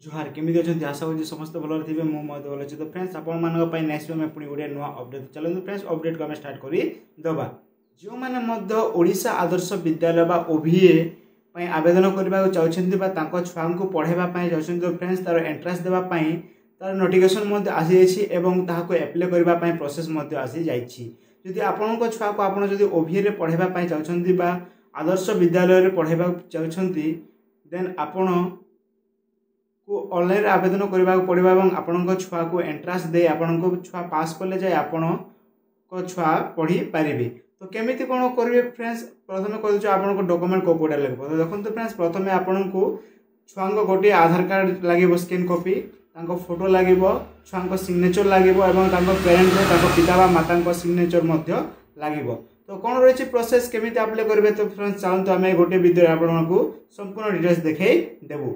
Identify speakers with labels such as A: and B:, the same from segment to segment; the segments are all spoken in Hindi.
A: जुहार केमी अच्छे आशा हो समस्त भल थे मुझे भल अच्छे। तो फ्रेंड्स आपण नेक्स्ट में पुणी गोटे नुआ अपडेट चलते फ्रेंड्स अपडेट को आम स्टार्ट करदे जो मैंने ओडिशा आदर्श विद्यालय बा ओभीए आवेदन करने चाहते छुआ को पढ़ाई चाहते तो फ्रेंड्स तार एंट्रांस देवाई तार नोटिफिकेशन आसी जाए एप्लाई करने प्रोसेस आसी जाती आपण छुआ को आप ओभीए पढ़ाई चाहते आदर्श विद्यालय पढ़ाई चाहते देन आपण को ऑनलाइन आवेदन करने पड़ेगा और आपण छुआ को एंट्रांस दे आपण छुआ पास कले जाए आपण छुआ पढ़ी पारे। तो केमी कौन करेंगे फ्रेंड्स प्रथम कह आप डॉक्यूमेंट कोटा लगे तो देखो फ्रेंड्स प्रथम आपण को छुआ गोटे आधार कार्ड लगे स्कैन कॉपी फोटो लगे छुआ सिग्नेचर लगे पेरेंट्स पिता माता सिग्नेचर लगे। तो कौन रही प्रोसेस केमी अप्लाई करेंगे तो फ्रेंड्स चलते आम गोटे वीडियो आपको संपूर्ण डिटेल्स देखई देबू।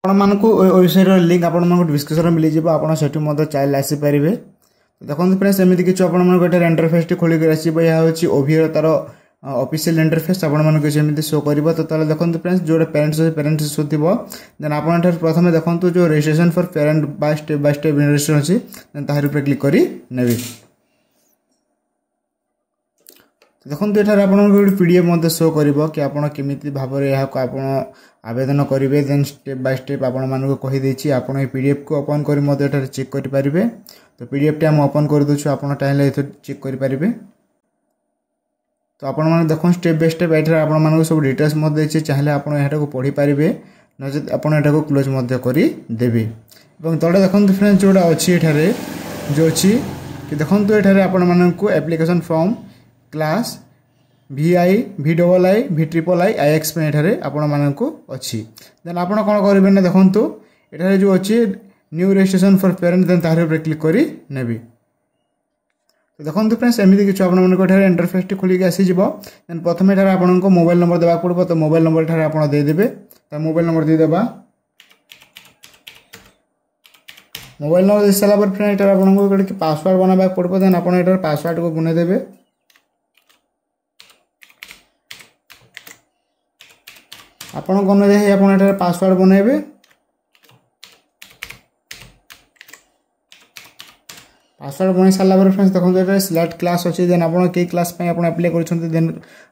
A: वेबसाइट लिंक आपको डिस्क्रिप्शन मिल जाए आपठी चाइल्ड आसीपर। देखो फ्रेंड्स एमती किसी गोटे इंटरफेस टी खोलिक आसी ओभीर तार ऑफिशियल इंटरफेस आपको शो कर। तो देखो फ्रेंड्स जो पेरेंट्स इश्यू थी देन आप प्रथम देखो जो registration for parent by step registration अच्छी तार क्लिक कर ने। देखो ये आप पीडीएफ शो कर कि आपमी भाव में आवेदन करेंगे देन स्टेप बाय स्टेप आपको कहीदे आप पीडीएफ को ओपन कर चेक करेंगे। तो पीडीएफ टी ओपन कर दूँ आप चेक करेंगे। तो आप देखो स्टेप बाय स्टेप ये आप सब डिटेल्स देती चाहिए आप पढ़ी पारे नचेत आपको क्लोज करदेवे। तले देखो फ्रेंड्स जोड़ा अच्छी जो अच्छी कि देखो ये आपको application form class VI VII VIII IX में ये आपको अच्छी देन आप कौन करेंगे ना देखो ये जो अच्छी new registration for parent then तार क्लिक कर ने। तो देखो फ्रेंड्स एमती किसी आपको इंटरफेस टी खोलिक आसीज देन प्रथम ये आपको मोबाइल नंबर देवा पड़ो। तो मोबाइल नंबर आप देदेवे तो मोबाइल नंबर देदेबा मोबाइल नंबर दे सारापर फ्रेंड ये आपको पासवर्ड बनावा पड़ो देन आप पासवर्ड को बनेदेवे। आपण अनुजाई आप पासवर्ड बनइबे पासवर्ड बन सारापर फ्रेंड्स देखो ये सिलेक्ट क्लास अच्छी देन आप क्लास अप्लाई कर देन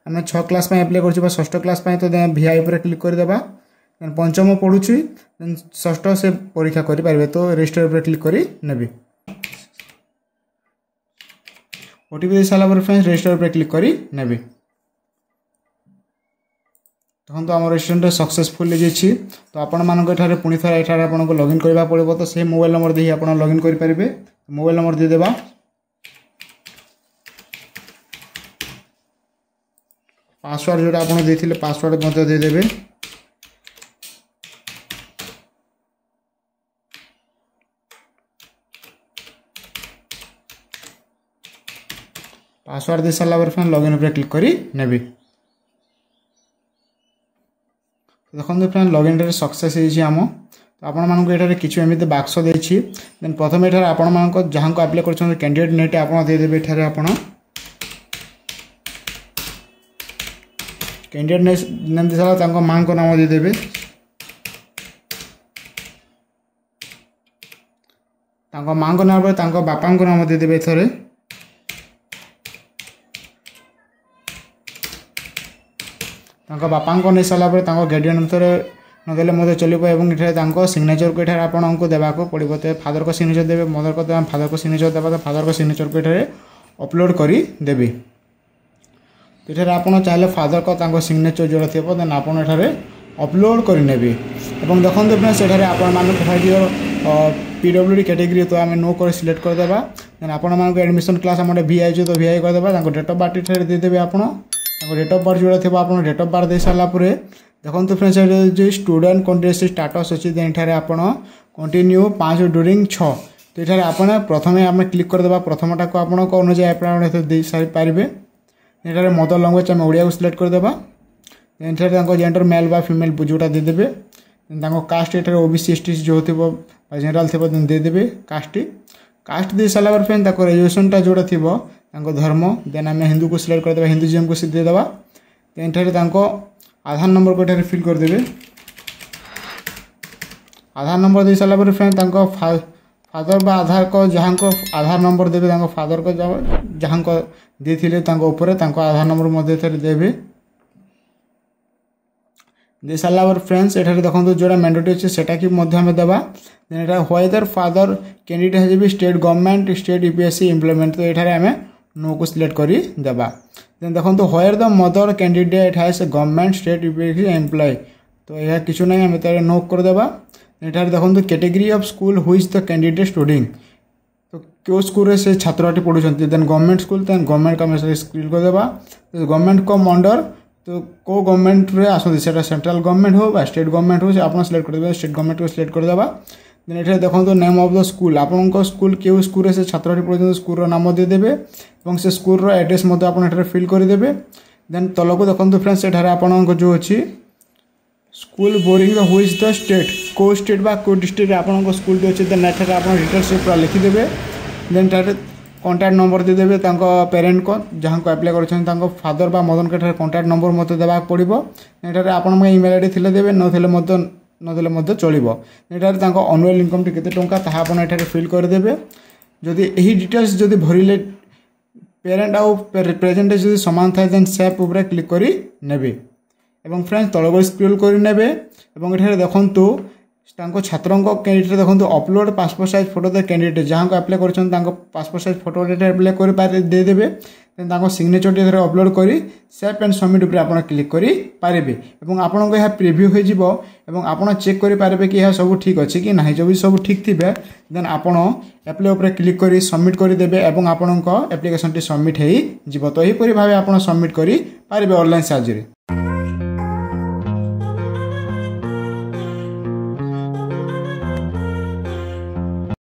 A: आम 6 क्लास अप्लाई कर 6ठ क्लास तो देन VI पर क्लिक करदेबा देन पंचम पढ़ुची देन 6ठ से परीक्षा करेंगे। तो रजिस्टर पर क्लिक कर ने ओटीपी दे सारापर फ्रेंड्स रजिस्टर पर क्लिक कर ने। देखो तो आम रजिस्ट्रेशन सक्सेसफुल हो तो आपण पुणी थे ये आपको लॉगिन करने पड़ो। तो से मोबाइल नंबर दे आप लॉगिन करेंगे। मोबाइल नंबर देदेबा पासवर्ड जोटा आप देते पासवर्ड देदेवे पासवर्ड दे सारापर फिर लॉगिन पर क्लिक कर ने। देखो फ्रेंड लॉगिन सक्सेस होम तो आपको किसी एमती बाक्स देती देन प्रथम ये आप जहाँ को अप्लाई कर कैंडिडेट नेट आप देदेवे आप कैंडिडेट नेम दे सारा माँ को नाम देदेवे माँ को नाम पर बापा को नाम देदेवे थे बापा को नहीं सारापर गार्डियन थे नदेले चलो और सिग्नेचर को आपको देवाक पड़ो। तो फादर को सिग्नेचर देवे मदर को देवा फादर को सिग्नेचर देवा तो फादर को सिग्नेचर को ये अपलोड कर देवे। तो ये आप चाहिए फादर को सिग्नेचर जोड़ा थी देन आप अपलोड करने। देखो फ्रेंड्स ये आप PWD कैटेगरी तो आम नो कर सिलेक्ट करदेबा देन आप एडमिशन क्लास आम VI जो तो VI करदेबा डेट ऑफ बर्थ ये देदेवे आप डेट ऑफ बर्थ जोड़ा थी आप डेट ऑफ बर्थ दे सारापर देखो तो फ्रेंड्स जो स्टूडेंट कंट्री स्टाटस अच्छी देन ये आप कंटिन्यू 5 ड्यूरिंग 6 तो ये आप प्रथम आम क्लिक करदेबा प्रथमटा को आपको अनुजाई आप दे सारी पारे। ये मदर लैंग्वेज आम ओडिया को सिलेक्ट करदेबा देन ये जेंडर मेल बा फीमेल जोटा देदेवे कास्ट ये OBC ST जो थी जनरल थी देदेवे कास्ट दे सारापर फ्रेंड रेजुएसनटा जोड़ा थी धर्म देन आम हिंदू को सिलेक्ट करदेबा हिंदुइज्म को देदेबा देन आधार नंबर को फिल करदेवे आधार नंबर दे सारा पर फ्रेंड फादर बा आधार को जहाँ को आधार नंबर देवे फादर को जहाँ को देथिले आधार नंबर देवे दे सारा पर फ्रेंड्स एठारे देखो जोड़ा मैंडेटरी अच्छे सेटा कि देवा whether father candidate has B state government state UPSC implement तो ये आम नो को सिलेक्ट कर देवा देन देखो where the mother candidate has government state UPSC employ तो यह किछु नहीं आम तार नो कर देवा एठारे देखो category of school whose the candidate studying तो क्यों स्कूल से छात्रटी पढ़ुंट then government school then government का क्लिक कर देवा गवर्नमेंट को अंडर तो को गवर्नमेंट रे आसती से सेंट्रल गवर्नमेंट हो बा स्टेट गवर्नमेंट हो आप सिलेक्ट कर स्टेट गवर्नमेंट को सिलेक्ट कर देवा देन ये देखो नेम ऑफ द स्कूल आपन स्कूल क्यों स्कूल से छात्रटी पढ़ुंट स्कूल नाम देदेवे और से स्कूल एड्रेस आप फिल करदेवे देन तल को देखो फ्रेंड्स एठारे आपन जो अच्छी स्कूल बोर्डिंग हुईज द स्टेट को स्टेट बा को डिस्ट्रिक्ट आपन स्कूल अच्छे देन एठारे आप डिटेल्स पूरा लिखिदेवे देन कॉन्टैक्ट नंबर देदेवे पेरेंट को जहाँ को अप्लाई कर फादर बा मदन के कॉन्टैक्ट नंबर मत देवाक पड़ो ये आपन ईमेल आईडी थिले देवे नदेले चलो ये अनुअल इनकम केते टंका ताहा आपन एठारे फिल करदेवे जदि यही डिटेल्स जदि भरिले पेरेंट आउ प्रेजेंटेज जदि समान थाए देन सेव ऊपर क्लिक करी नेबे एवं फ्रेंड्स तलको स्क्रॉल कर नेबे एवं एठारे देखंतु छात्रों कैंडिडेट देखो upload passport size photo the candidate जहाँ को अप्लाई कर पासपोर्ट साइज फोटो अप्लाई कर देदेवे देन सिग्नेचर टी अपलोड कर सेव एंड सबमिट उपर आप क्लिक करेंगे और आपन को यह प्रिव्यू हो आप चेक करेंगे कि यह सब ठीक अच्छे कि ना जब सब ठीक थे देन आपन अप्लाई उपर क्लिक कर सबमिट करदे और आपण एप्लिकेशन टी सबमिट हो तो यहीपरि भाव आप सबमिट करेंगे ऑनलाइन साहाय्य।